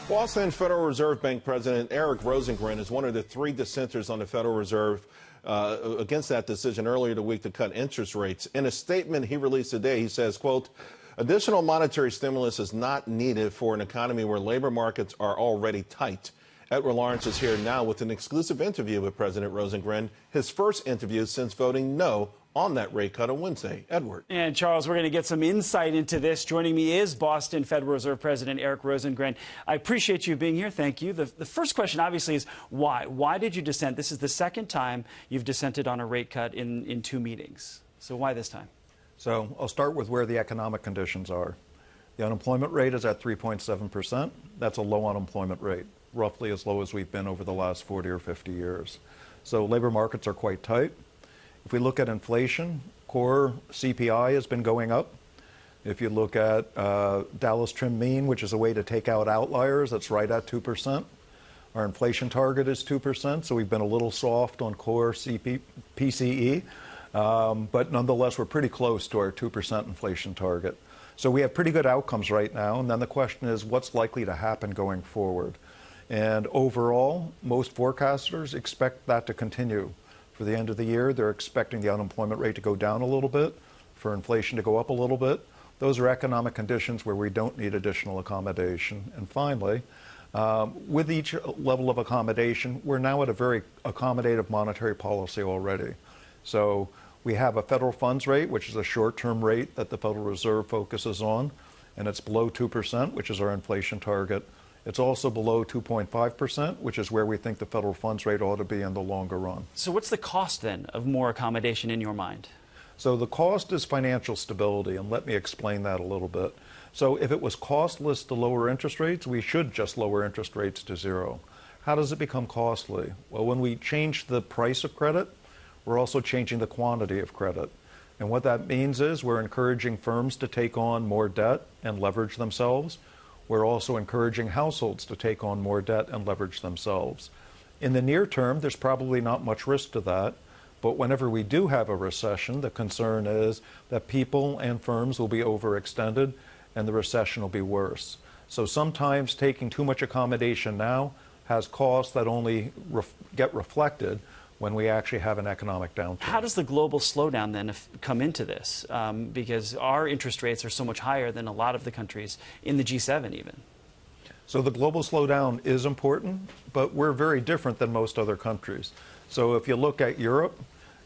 Boston Federal Reserve Bank President Eric Rosengren is one of the three dissenters on the Federal Reserve against that decision earlier the week to cut interest rates. In a statement he released today, he says, quote, additional monetary stimulus is not needed for an economy where labor markets are already tight. Edward Lawrence is here now with an exclusive interview with President Rosengren, his first interview since voting no on that rate cut on Wednesday. Edward. And Charles, we're going to get some insight into this. Joining me is Boston Federal Reserve President Eric Rosengren. I appreciate you being here. Thank you. The first question, obviously, is why? Why did you dissent? This is the second time you've dissented on a rate cut in two meetings. So why this time? So I'll start with where the economic conditions are. The unemployment rate is at 3.7%. That's a low unemployment rate, roughly as low as we've been over the last 40 or 50 years. So labor markets are quite tight. If we look at inflation, core CPI has been going up. If you look at Dallas Trim Mean, which is a way to take out outliers, that's right at 2%. Our inflation target is 2%, so we've been a little soft on core PCE, but nonetheless, we're pretty close to our 2% inflation target. So we have pretty good outcomes right now, and then the question is what's likely to happen going forward? And overall, most forecasters expect that to continue. For the end of the year, they're expecting the unemployment rate to go down a little bit, for inflation to go up a little bit. Those are economic conditions where we don't need additional accommodation. And finally, with each level of accommodation, we're now at a very accommodative monetary policy already. So we have a federal funds rate, which is a short-term rate that the Federal Reserve focuses on, and it's below 2%, which is our inflation target. It's also below 2.5%, which is where we think the federal funds rate ought to be in the longer run. So what's the cost, then, of more accommodation in your mind? So the cost is financial stability, and let me explain that a little bit. So if it was costless to lower interest rates, we should just lower interest rates to zero. How does it become costly? Well, when we change the price of credit, we're also changing the quantity of credit. And what that means is we're encouraging firms to take on more debt and leverage themselves. We're also encouraging households to take on more debt and leverage themselves. In the near term, there's probably not much risk to that, but whenever we do have a recession, the concern is that people and firms will be overextended and the recession will be worse. So sometimes taking too much accommodation now has costs that only get reflected when we actually have an economic downturn. How does the global slowdown then come into this? Because our interest rates are so much higher than a lot of the countries in the G7 even. So the global slowdown is important, but we're very different than most other countries. So if you look at Europe,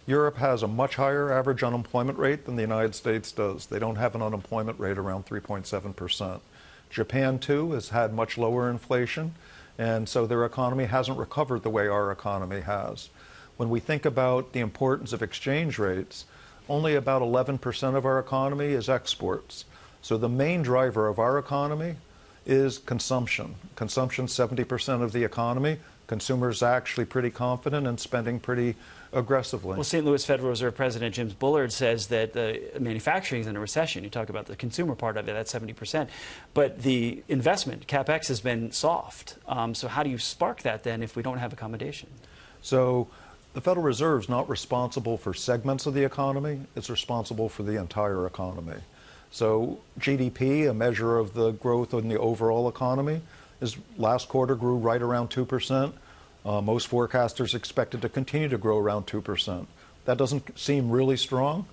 Europe has a much higher average unemployment rate than the United States does. They don't have an unemployment rate around 3.7%. Japan, too, has had much lower inflation, and so their economy hasn't recovered the way our economy has. When we think about the importance of exchange rates, only about 11% of our economy is exports. So the main driver of our economy is consumption. Consumption's 70% of the economy. Consumers are actually pretty confident and spending pretty aggressively. Well, St. Louis Federal Reserve President Jim Bullard says that the manufacturing is in a recession. You talk about the consumer part of it, that's 70%. But the investment, CapEx, has been soft. So how do you spark that then if we don't have accommodation? So the Federal Reserve is not responsible for segments of the economy. It's responsible for the entire economy. So GDP, a measure of the growth in the overall economy, last quarter grew right around 2%. Most forecasters expect it to continue to grow around 2%. That doesn't seem really strong,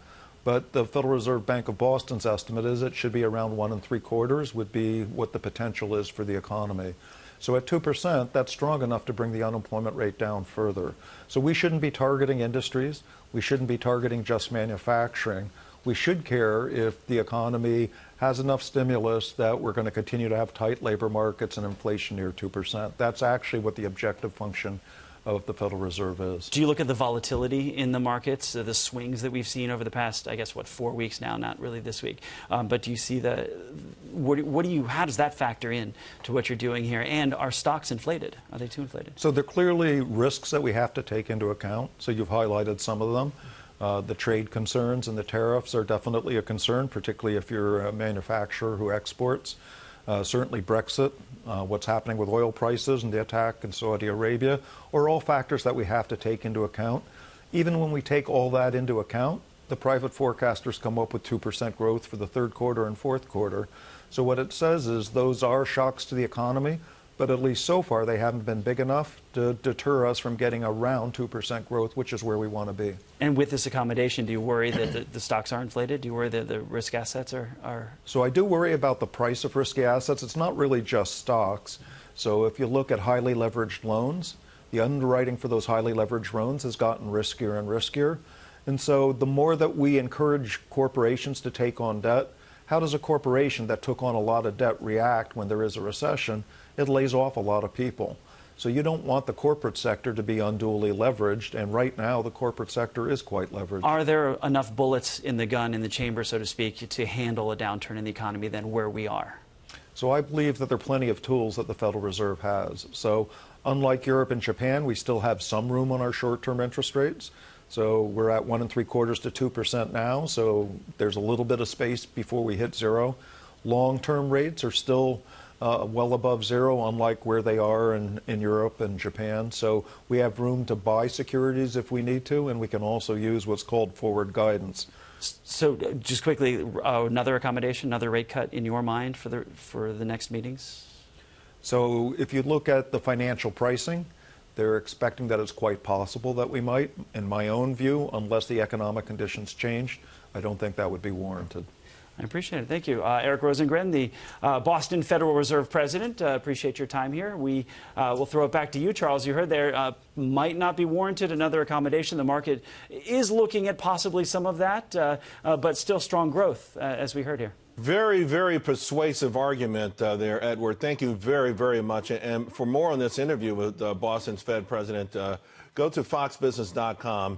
but the Federal Reserve Bank of Boston's estimate is it should be around 1.75 would be what the potential is for the economy. So at 2%, that's strong enough to bring the unemployment rate down further. So we shouldn't be targeting industries. We shouldn't be targeting just manufacturing. We should care if the economy has enough stimulus that we're going to continue to have tight labor markets and inflation near 2%. That's actually what the objective function of the Federal Reserve is. Do you look at the volatility in the markets, the swings that we've seen over the past, I guess, 4 weeks now, not really this week, but do you see how does that factor in to what you're doing here? And are stocks inflated? Are they too inflated? So there are clearly risks that we have to take into account. So you've highlighted some of them. The trade concerns and the tariffs are definitely a concern, particularly if you're a manufacturer who exports. Certainly Brexit, what's happening with oil prices and the attack in Saudi Arabia are all factors that we have to take into account. Even when we take all that into account, the private forecasters come up with 2% growth for the third quarter and fourth quarter. So what it says is those are shocks to the economy, but at least so far they haven't been big enough to deter us from getting around 2% growth, which is where we want to be. And with this accommodation, do you worry that the stocks are inflated? Do you worry that the risk assets are? So I do worry about the price of risky assets. It's not really just stocks. So if you look at highly leveraged loans, the underwriting for those highly leveraged loans has gotten riskier and riskier. And so the more that we encourage corporations to take on debt, how does a corporation that took on a lot of debt react when there is a recession? It lays off a lot of people. So you don't want the corporate sector to be unduly leveraged, and right now the corporate sector is quite leveraged. Are there enough bullets in the gun, in the chamber, so to speak, to handle a downturn in the economy than where we are? So I believe that there are plenty of tools that the Federal Reserve has. So unlike Europe and Japan, we still have some room on our short-term interest rates. So we're at 1 3/4 to 2% now, so there's a little bit of space before we hit zero. Long-term rates are still well above zero, unlike where they are in Europe and Japan. So we have room to buy securities if we need to, and we can also use what's called forward guidance. So just quickly, another accommodation, another rate cut in your mind for the next meetings? So if you look at the financial pricing, they're expecting that it's quite possible that we might. In my own view, unless the economic conditions change, I don't think that would be warranted. I appreciate it. Thank you. Eric Rosengren, the Boston Federal Reserve President. Appreciate your time here. We will throw it back to you, Charles. You heard there might not be warranted another accommodation. The market is looking at possibly some of that, but still strong growth, as we heard here. Very, very persuasive argument there, Edward. Thank you very, very much. And for more on this interview with Boston's Fed President, go to foxbusiness.com.